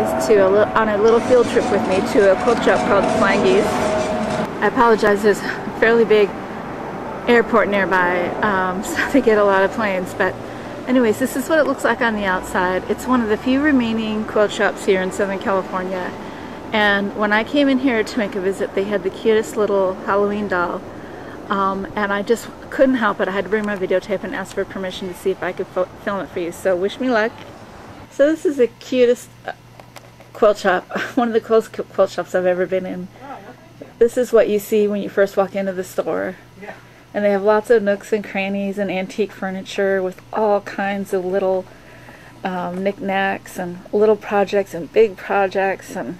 guys on a little field trip with me to a quilt shop called Flying Geese. I apologize, there's a fairly big airport nearby, so they get a lot of planes, but anyways, this is what it looks like on the outside. It's one of the few remaining quilt shops here in Southern California, and when I came in here to make a visit, they had the cutest little Halloween doll, and I just couldn't help it. I had to bring my videotape and ask for permission to see if I could film it for you, so wish me luck. So this is the cutest quilt shop, one of the coolest quilt shops I've ever been in. This is what you see when you first walk into the store. And they have lots of nooks and crannies and antique furniture with all kinds of little knickknacks and little projects and big projects, and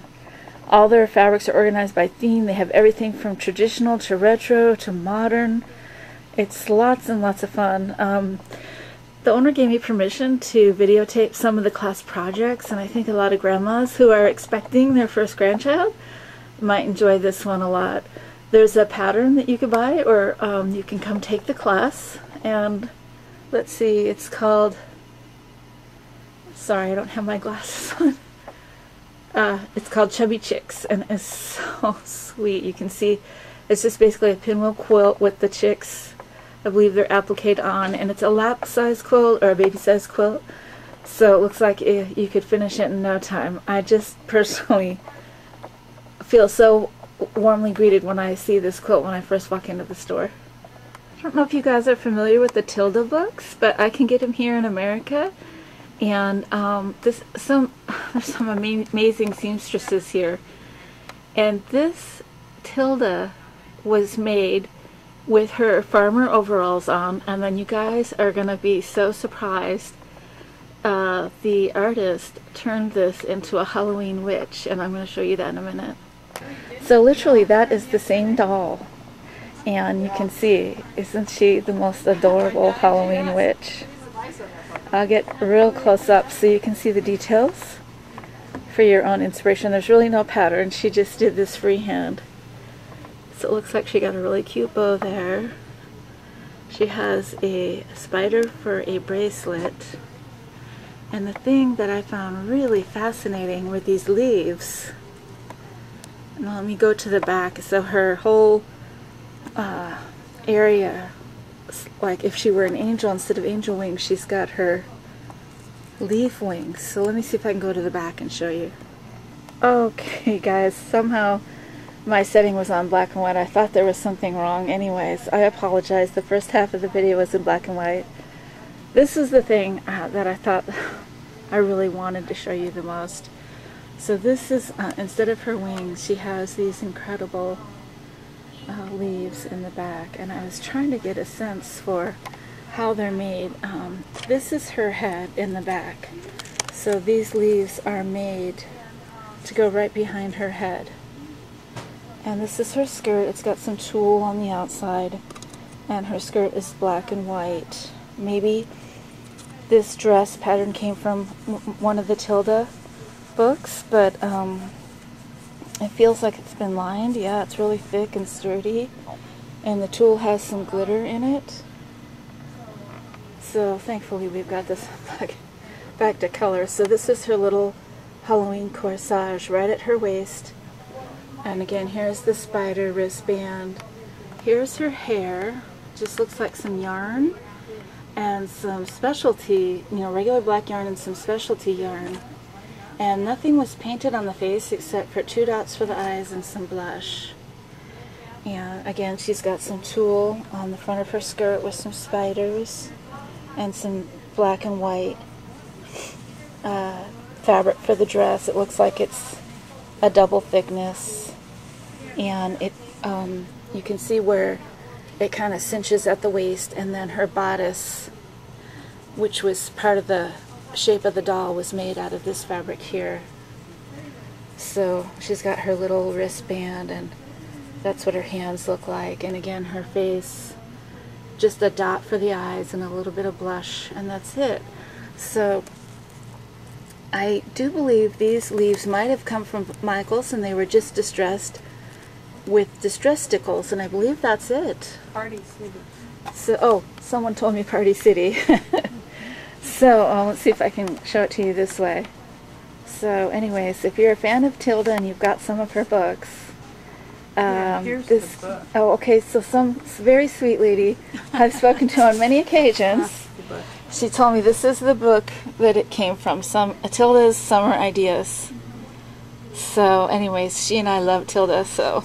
all their fabrics are organized by theme. They have everything from traditional to retro to modern. It's lots and lots of fun. The owner gave me permission to videotape some of the class projects, and I think a lot of grandmas who are expecting their first grandchild might enjoy this one a lot. There's a pattern that you could buy, or you can come take the class, and let's see, it's called, sorry I don't have my glasses on, it's called Chubby Chicks, and it's so sweet. You can see it's just basically a pinwheel quilt with the chicks, I believe they're appliqued on, and it's a lap size quilt or a baby size quilt, so it looks like you could finish it in no time. I just personally feel so warmly greeted when I see this quilt when I first walk into the store. I don't know if you guys are familiar with the Tilda books, but I can get them here in America, and there's some amazing seamstresses here, and this Tilda was made with her farmer overalls on, and then you guys are gonna be so surprised. The artist turned this into a Halloween witch, and I'm going to show you that in a minute. So literally that is the same doll, and you can see, isn't she the most adorable Halloween witch? I'll get real close up so you can see the details for your own inspiration. There's really no pattern, she just did this freehand. So it looks like she got a really cute bow there. She has a spider for a bracelet, and the thing that I found really fascinating were these leaves. Now let me go to the back. So her whole area, like if she were an angel, instead of angel wings, she's got her leaf wings. So let me see if I can go to the back and show you. Okay guys, somehow my setting was on black and white. I thought there was something wrong. Anyways, I apologize. The first half of the video was in black and white. This is the thing that I thought I really wanted to show you the most. So this is, instead of her wings, she has these incredible leaves in the back, and I was trying to get a sense for how they're made. This is her head in the back. So these leaves are made to go right behind her head. And this is her skirt. It's got some tulle on the outside, and her skirt is black and white. Maybe this dress pattern came from one of the Tilda books, but it feels like it's been lined. Yeah, it's really thick and sturdy, and the tulle has some glitter in it. So thankfully we've got this back to color. So this is her little Halloween corsage right at her waist. And again, here's the spider wristband. Here's her hair. Just looks like some yarn and some specialty, regular black yarn and some specialty yarn. And nothing was painted on the face except for 2 dots for the eyes and some blush. And again, she's got some tulle on the front of her skirt with some spiders and some black and white fabric for the dress. It looks like it's a double thickness. And it, you can see where it kind of cinches at the waist, and then her bodice, which was part of the shape of the doll, was made out of this fabric here. So she's got her little wristband, and that's what her hands look like. And again, her face, just a dot for the eyes and a little bit of blush, and that's it. So I do believe these leaves might have come from Michael's, and they were just distressed with distress stickles, and I believe that's it. Party City. So, oh, someone told me Party City. So let's see if I can show it to you this way. So anyways, if you're a fan of Tilda and you've got some of her books, here's the book. Oh, okay, so some very sweet lady I've spoken to on many occasions. She told me this is the book that it came from, Tilda's Summer Ideas. So anyways, she and I love Tilda, so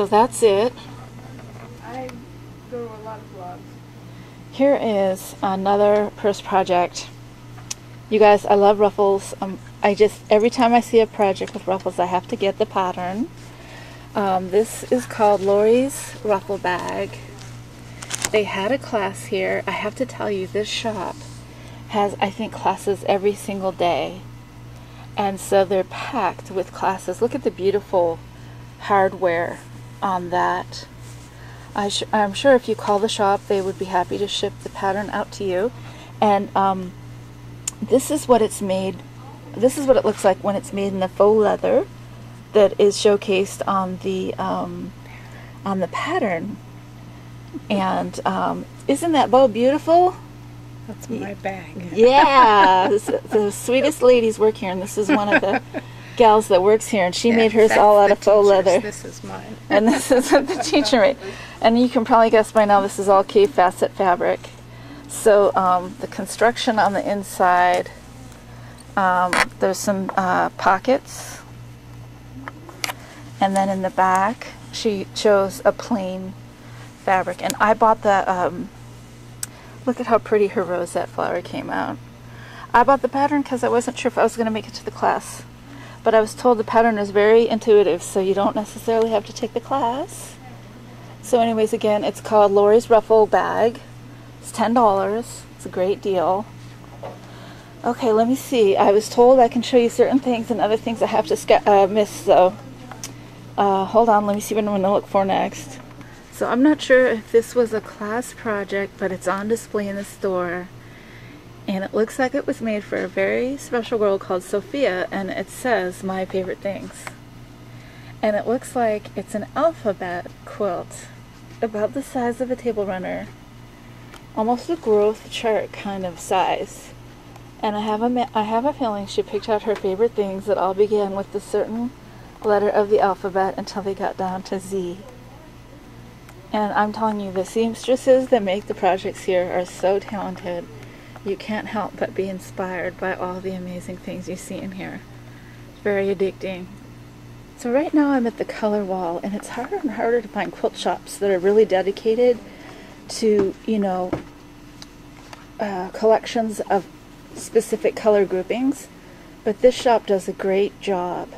that's it. I go to a lot of blogs. Here is another purse project. You guys, I love ruffles. Every time I see a project with ruffles, I have to get the pattern. This is called Lori's Ruffle Bag. They had a class here. I have to tell you, this shop has, I think, classes every single day. And so they're packed with classes. Look at the beautiful hardware on that. I'm sure if you call the shop, they would be happy to ship the pattern out to you. And this is what it's made. This is what it looks like when it's made in the faux leather that is showcased on the pattern. And isn't that bow beautiful? That's my bag. Yeah, the sweetest ladies work here, and this is one of the gals that works here, and she made hers all out of faux leather. This is mine. And this is what the teacher made. And you can probably guess by now this is all cave facet fabric. So the construction on the inside, there's some pockets, and then in the back she chose a plain fabric. And I bought the look at how pretty her rosette flower came out. I bought the pattern because I wasn't sure if I was going to make it to the class, but I was told the pattern is very intuitive, so you don't necessarily have to take the class. So anyways, again, it's called Lori's Ruffle Bag. It's $10. It's a great deal. Okay, let me see. I was told I can show you certain things and other things I have to miss, so hold on, let me see what I'm going to look for next. So I'm not sure if this was a class project, but it's on display in the store. And it looks like it was made for a very special girl called Sophia, and it says My Favorite Things. And it looks like it's an alphabet quilt, about the size of a table runner. Almost a growth chart kind of size. And I have a feeling she picked out her favorite things that all began with a certain letter of the alphabet until they got down to Z. And I'm telling you, the seamstresses that make the projects here are so talented. You can't help but be inspired by all the amazing things you see in here. It's very addicting. So right now I'm at the color wall, and it's harder and harder to find quilt shops that are really dedicated to, you know, collections of specific color groupings. But this shop does a great job.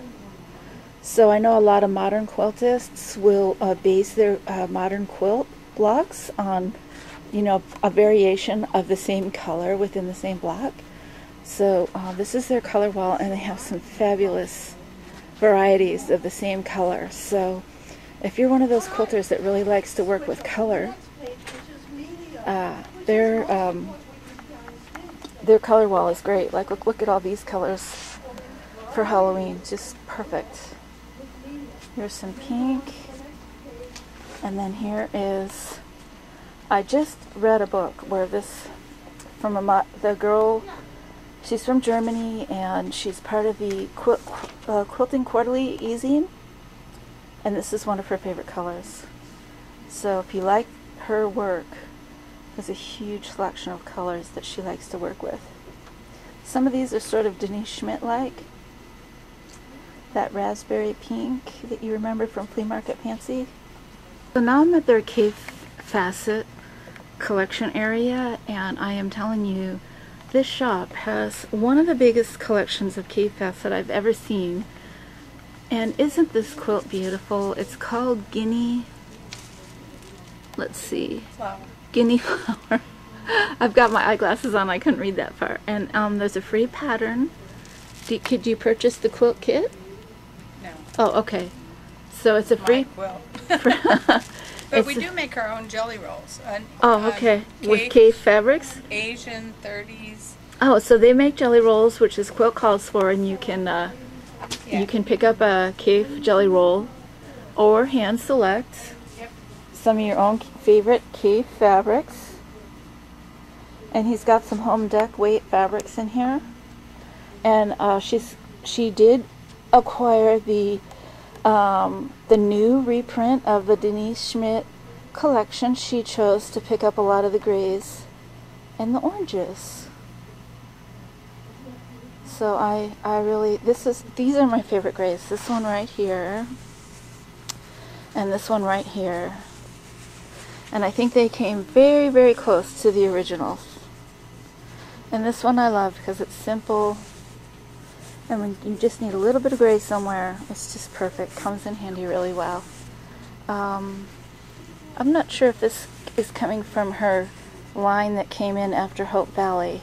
So I know a lot of modern quiltists will base their modern quilt blocks on, you know, a variation of the same color within the same block. So this is their color wall, and they have some fabulous varieties of the same color. So if you're one of those quilters that really likes to work with color, their color wall is great. Like look at all these colors for Halloween, just perfect. Here's some pink, and then here is, I just read a book where this, from the girl, she's from Germany, and she's part of the Quilting Quarterly e-zine, and this is one of her favorite colors. So if you like her work, there's a huge selection of colors that she likes to work with. Some of these are sort of Denise Schmidt-like. That raspberry pink that you remember from Flea Market Fancy. So now I'm at their cave facet collection area, and I am telling you, this shop has one of the biggest collections of cave facet I've ever seen. And isn't this quilt beautiful? It's called Guinea, let's see, Flower. Guinea Flower. I've got my eyeglasses on, I couldn't read that far. And there's a free pattern. Could you purchase the quilt kit? No. Oh, okay. So it's a free quilt. But we do make our own jelly rolls. Oh, okay. With cave fabrics? Asian 30s. Oh, so they make jelly rolls, which is Quilt Calls For, and you can pick up a cave jelly roll or hand select some of your own favorite cave fabrics. And he's got some home dec weight fabrics in here. and she did acquire the new reprint of the Denise Schmidt collection. She chose to pick up a lot of the grays and the oranges. So I really, these are my favorite grays. This one right here and this one right here. And I think they came very, very close to the originals. And this one I love because it's simple. And when you just need a little bit of gray somewhere, it's just perfect. Comes in handy really well. I'm not sure if this is coming from her line that came in after Hope Valley.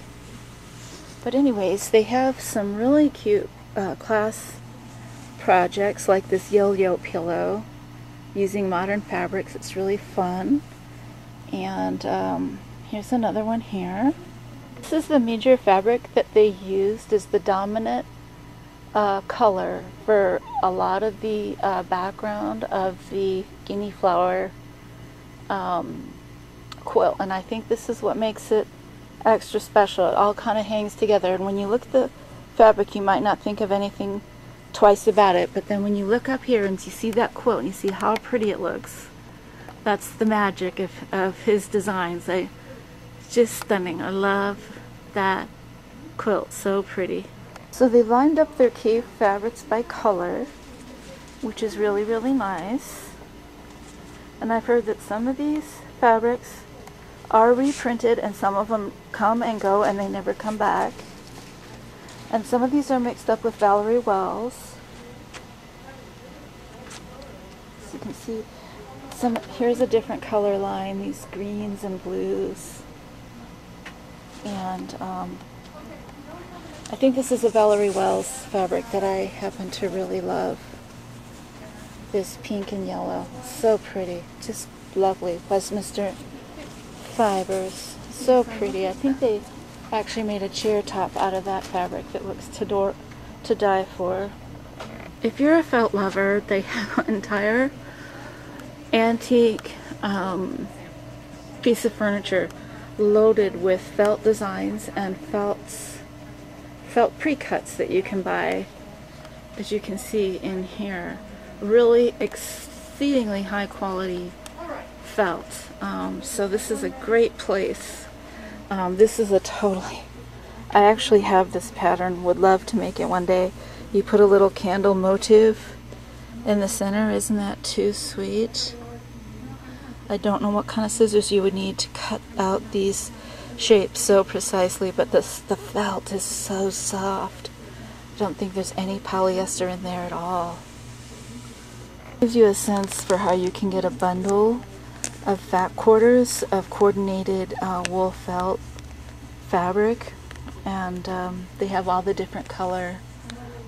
But anyways, they have some really cute class projects like this yo-yo pillow using modern fabrics. It's really fun. And here's another one here. This is the major fabric that they used as the dominant color for a lot of the background of the guinea flower quilt, and I think this is what makes it extra special. It all kind of hangs together, and when you look at the fabric you might not think of anything twice about it, but then when you look up here and you see that quilt and you see how pretty it looks, that's the magic of his designs. It's just stunning. I love that quilt, so pretty. So they lined up their cave fabrics by color, which is really, really nice. And I've heard that some of these fabrics are reprinted and some of them come and go and they never come back. And some of these are mixed up with Valerie Wells. So you can see here's a different color line, these greens and blues. And I think this is a Valerie Wells fabric that I happen to really love. This pink and yellow. So pretty. Just lovely. Westminster fibers. So pretty. I think they actually made a chair top out of that fabric that looks to die for. If you're a felt lover, they have an entire antique piece of furniture loaded with felt designs and felt pre-cuts that you can buy, as you can see in here. Really exceedingly high quality felt. So this is a great place. This is I actually have this pattern, would love to make it one day. You put a little candle motif in the center. Isn't that too sweet? I don't know what kind of scissors you would need to cut out these shapes so precisely, but the felt is so soft. I don't think there's any polyester in there at all. Gives you a sense for how you can get a bundle of fat quarters of coordinated wool felt fabric, and they have all the different color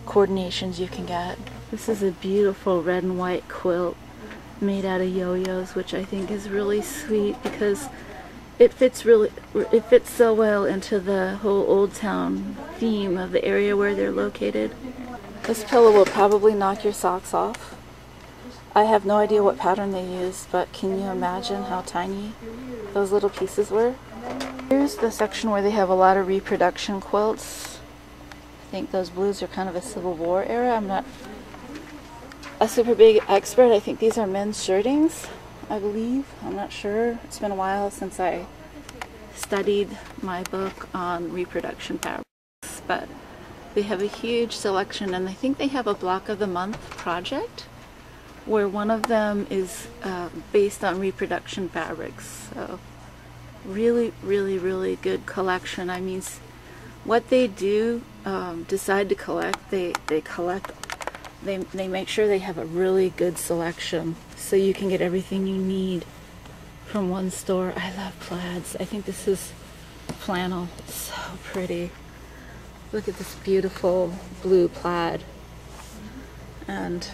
coordinations you can get. This is a beautiful red and white quilt made out of yo-yos, which I think is really sweet because it fits so well into the whole Old Town theme of the area where they're located. This pillow will probably knock your socks off. I have no idea what pattern they used, but can you imagine how tiny those little pieces were? Here's the section where they have a lot of reproduction quilts. I think those blues are kind of a Civil War era. I'm not a super big expert. I think these are men's shirtings, I believe. I'm not sure. It's been a while since I studied my book on reproduction fabrics, but they have a huge selection, and I think they have a block of the month project where one of them is based on reproduction fabrics. So really, really, really good collection. I mean, what they do decide to collect, they collect. They make sure they have a really good selection so you can get everything you need from one store. I love plaids. I think this is flannel. So pretty. Look at this beautiful blue plaid. And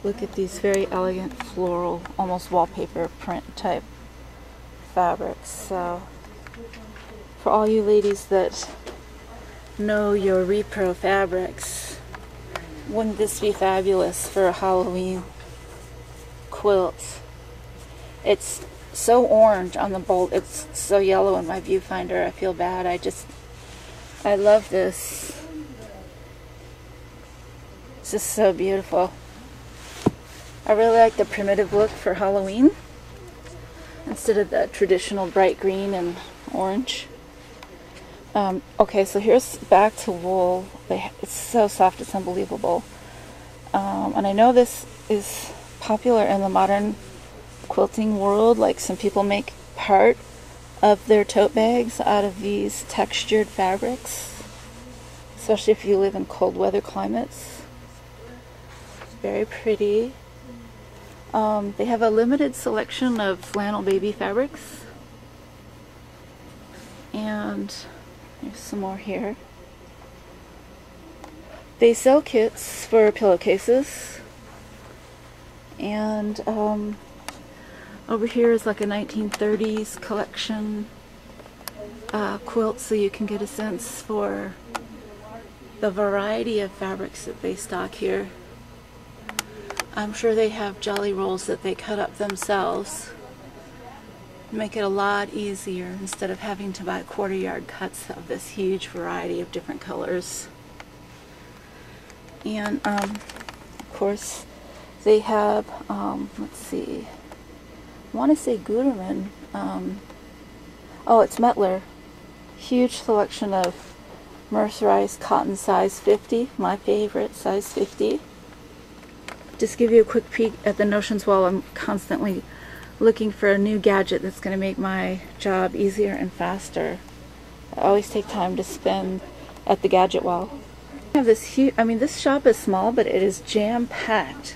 look at these very elegant floral, almost wallpaper print type fabrics. So for all you ladies that know your repro fabrics, wouldn't this be fabulous for a Halloween quilt? It's so orange on the bolt. It's so yellow in my viewfinder. I feel bad. I love this. It's just so beautiful. I really like the primitive look for Halloween instead of the traditional bright green and orange. Okay, so here's back to wool. It's so soft, it's unbelievable. And I know this is popular in the modern quilting world. Like, some people make part of their tote bags out of these textured fabrics, especially if you live in cold weather climates. Very pretty. They have a limited selection of flannel baby fabrics, and there's some more here. They sell kits for pillowcases, and over here is like a 1930s collection quilt, so you can get a sense for the variety of fabrics that they stock here. I'm sure they have jelly rolls that they cut up themselves. Make it a lot easier instead of having to buy quarter yard cuts of this huge variety of different colors. And of course they have, let's see, I want to say Gutermann. Oh, it's Mettler. Huge selection of mercerized cotton size 50, my favorite, size 50. Just give you a quick peek at the notions while I'm constantly looking for a new gadget that's going to make my job easier and faster. I always take time to spend at the gadget wall. I have this huge, I mean, this shop is small, but it is jam-packed